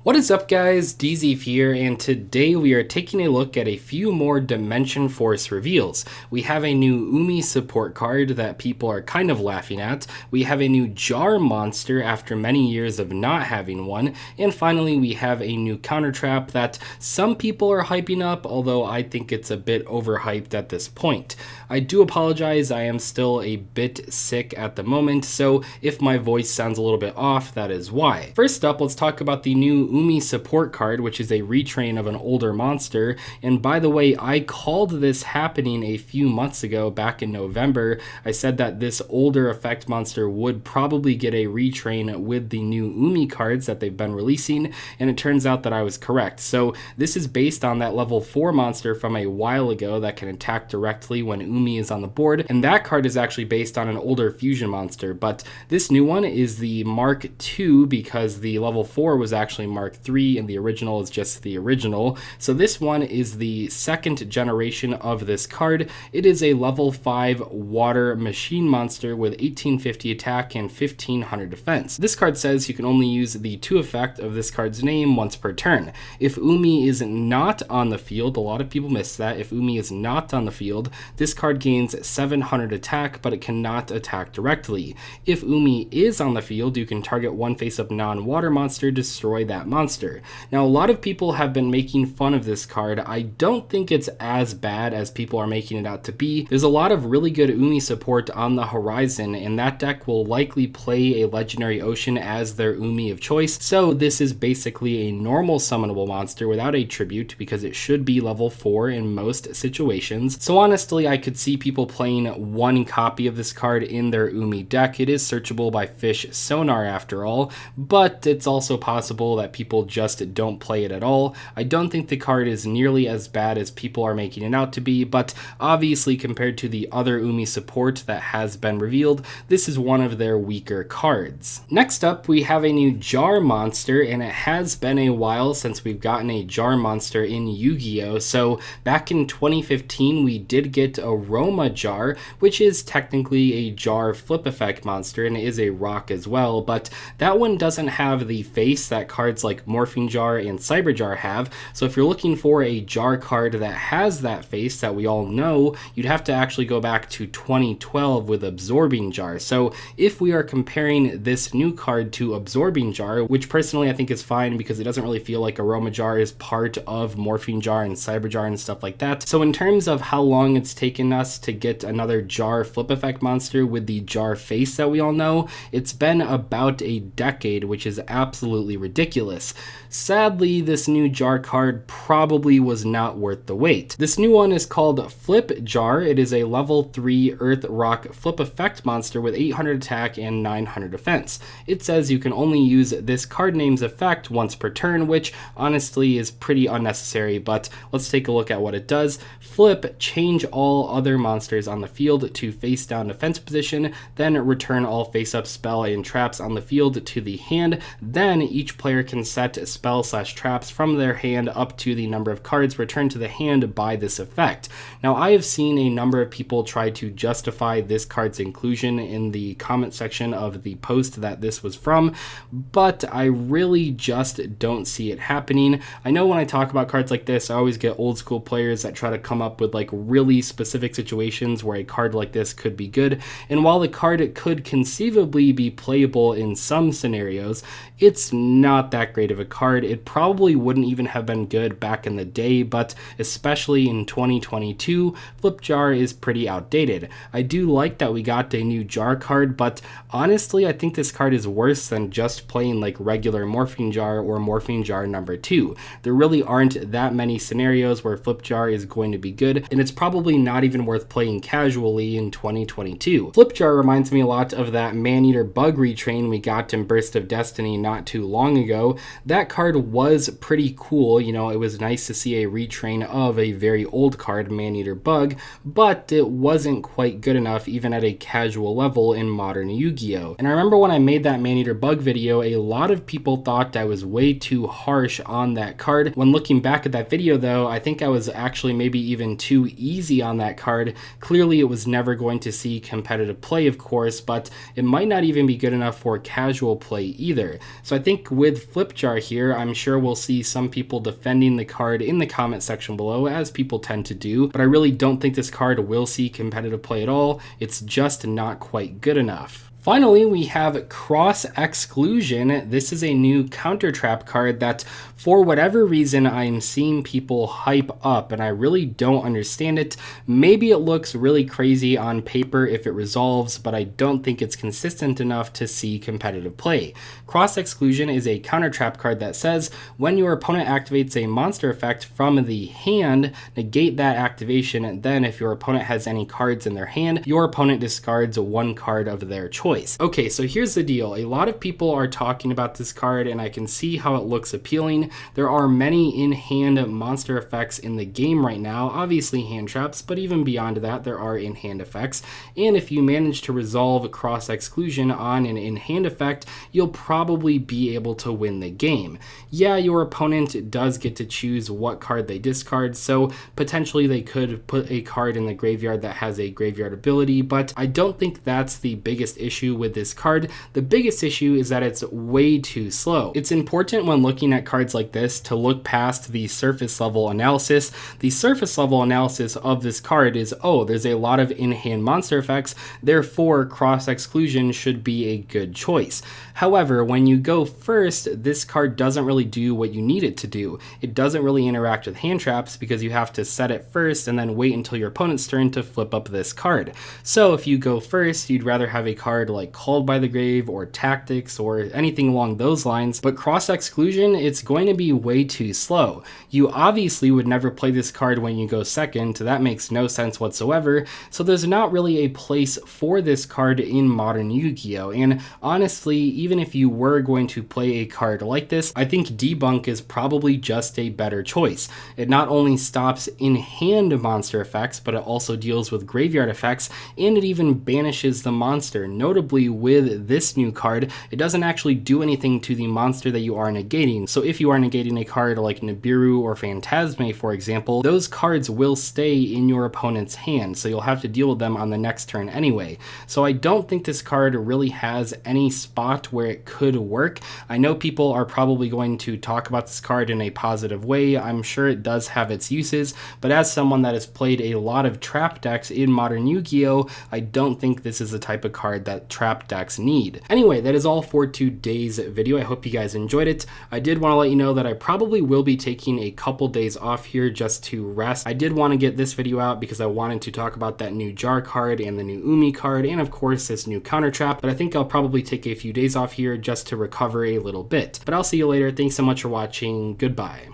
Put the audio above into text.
What is up, guys? Dzeeff here, and today we are taking a look at a few more Dimension Force reveals. We have a new Umi Support card that people are kind of laughing at, we have a new Jar monster after many years of not having one, and finally we have a new counter trap that some people are hyping up, although I think it's a bit overhyped at this point. I do apologize, I am still a bit sick at the moment, so if my voice sounds a little bit off, that is why. First up, let's talk about the new Umi Support card, which is a retrain of an older monster. And by the way, I called this happening a few months ago, back in November. I said that this older effect monster would probably get a retrain with the new Umi cards that they've been releasing, and it turns out that I was correct. So this is based on that level 4 monster from a while ago that can attack directly when Umi is on the board, and that card is actually based on an older fusion monster, but this new one is the Mark II because the level 4 was actually Mark III and the original is just the original. So this one is the second generation of this card. It is a level 5 water machine monster with 1850 attack and 1500 defense. This card says you can only use the 2 effect of this card's name once per turn. If Umi is not on the field, a lot of people miss that, if Umi is not on the field, this card gains 700 attack, but it cannot attack directly. If Umi is on the field, you can target one face-up non-water monster, destroy that monster. Now, a lot of people have been making fun of this card. I don't think it's as bad as people are making it out to be. There's a lot of really good Umi support on the horizon, and that deck will likely play a Legendary Ocean as their Umi of choice, so this is basically a normal summonable monster without a tribute because it should be level 4 in most situations. So honestly, I could see people playing one copy of this card in their Umi deck. It is searchable by Fish Sonar after all, but it's also possible that people just don't play it at all. I don't think the card is nearly as bad as people are making it out to be, but obviously compared to the other Umi support that has been revealed, this is one of their weaker cards. Next up, we have a new Jar monster, and it has been a while since we've gotten a Jar monster in Yu-Gi-Oh! So back in 2015, we did get Aroma Jar, which is technically a Jar flip effect monster, and it is a rock as well, but that one doesn't have the face that cards like Morphing Jar and Cyber Jar have. So if you're looking for a Jar card that has that face that we all know, you'd have to actually go back to 2012 with Absorbing Jar. So if we are comparing this new card to Absorbing Jar, which personally I think is fine because it doesn't really feel like Aroma Jar is part of Morphing Jar and Cyber Jar and stuff like that. So in terms of how long it's taken us to get another Jar flip effect monster with the Jar face that we all know, it's been about a decade, which is absolutely ridiculous. Sadly, this new Jar card probably was not worth the wait. This new one is called Flip Jar. It is a level 3 Earth Rock flip effect monster with 800 attack and 900 defense. It says you can only use this card name's effect once per turn, which honestly is pretty unnecessary, but let's take a look at what it does. Flip, change all other monsters on the field to face down defense position, then return all face up spell and traps on the field to the hand. Then each player can set spell/traps from their hand up to the number of cards returned to the hand by this effect. Now, I have seen a number of people try to justify this card's inclusion in the comment section of the post that this was from, but I really just don't see it happening. I know when I talk about cards like this, I always get old school players that try to come up with like really specific situations where a card like this could be good, and while the card could conceivably be playable in some scenarios, it's not that great of a card. It probably wouldn't even have been good back in the day, but especially in 2022, Flip Jar is pretty outdated. I do like that we got a new Jar card, but honestly, I think this card is worse than just playing like regular Morphing Jar or Morphing Jar number 2. There really aren't that many scenarios where Flip Jar is going to be good, and it's probably not even worth playing casually in 2022. Flip Jar reminds me a lot of that Maneater Bug retrain we got in Burst of Destiny not too long ago. That card was pretty cool, you know, it was nice to see a retrain of a very old card, Maneater Bug, but it wasn't quite good enough even at a casual level in modern Yu-Gi-Oh! And I remember when I made that Maneater Bug video, a lot of people thought I was way too harsh on that card. When looking back at that video though, I think I was actually maybe even too easy on that card. Clearly it was never going to see competitive play, of course, but it might not even be good enough for casual play either. So I think with Flip tip jar here. I'm sure we'll see some people defending the card in the comment section below, as people tend to do, but I really don't think this card will see competitive play at all. It's just not quite good enough. Finally, we have Cross Exclusion. This is a new counter trap card that, for whatever reason, I'm seeing people hype up, and I really don't understand it. Maybe it looks really crazy on paper if it resolves, but I don't think it's consistent enough to see competitive play. Cross Exclusion is a counter trap card that says, when your opponent activates a monster effect from the hand, negate that activation, and then if your opponent has any cards in their hand, your opponent discards one card of their choice. Okay, so here's the deal. A lot of people are talking about this card, and I can see how it looks appealing. There are many in-hand monster effects in the game right now, obviously hand traps, but even beyond that, there are in-hand effects. And if you manage to resolve Cross Exclusion on an in-hand effect, you'll probably be able to win the game. Yeah, your opponent does get to choose what card they discard, so potentially they could put a card in the graveyard that has a graveyard ability, but I don't think that's the biggest issue with this card. The biggest issue is that it's way too slow. It's important when looking at cards like this to look past the surface level analysis. The surface level analysis of this card is, oh, there's a lot of in-hand monster effects, therefore Cross Exclusion should be a good choice. However, when you go first, this card doesn't really do what you need it to do. It doesn't really interact with hand traps because you have to set it first and then wait until your opponent's turn to flip up this card. So if you go first, you'd rather have a card like Called by the Grave or Tactics or anything along those lines, but Cross Exclusion, it's going to be way too slow. You obviously would never play this card when you go second, so that makes no sense whatsoever, so there's not really a place for this card in modern Yu-Gi-Oh! And honestly, even if you were going to play a card like this, I think Debunk is probably just a better choice. It not only stops in-hand monster effects, but it also deals with graveyard effects, and it even banishes the monster. Notably, with this new card, it doesn't actually do anything to the monster that you are negating. So if you are negating a card like Nibiru or Phantasme, for example, those cards will stay in your opponent's hand, so you'll have to deal with them on the next turn anyway. So I don't think this card really has any spot where it could work. I know people are probably going to talk about this card in a positive way. I'm sure it does have its uses, but as someone that has played a lot of trap decks in modern Yu-Gi-Oh!, I don't think this is the type of card that trap decks need. Anyway, that is all for today's video. I hope you guys enjoyed it. I did want to let you know that I probably will be taking a couple days off here just to rest. I did want to get this video out because I wanted to talk about that new jar card and the new Umi card, and of course this new counter trap, but I think I'll probably take a few days off here just to recover a little bit. But I'll see you later. Thanks so much for watching. Goodbye.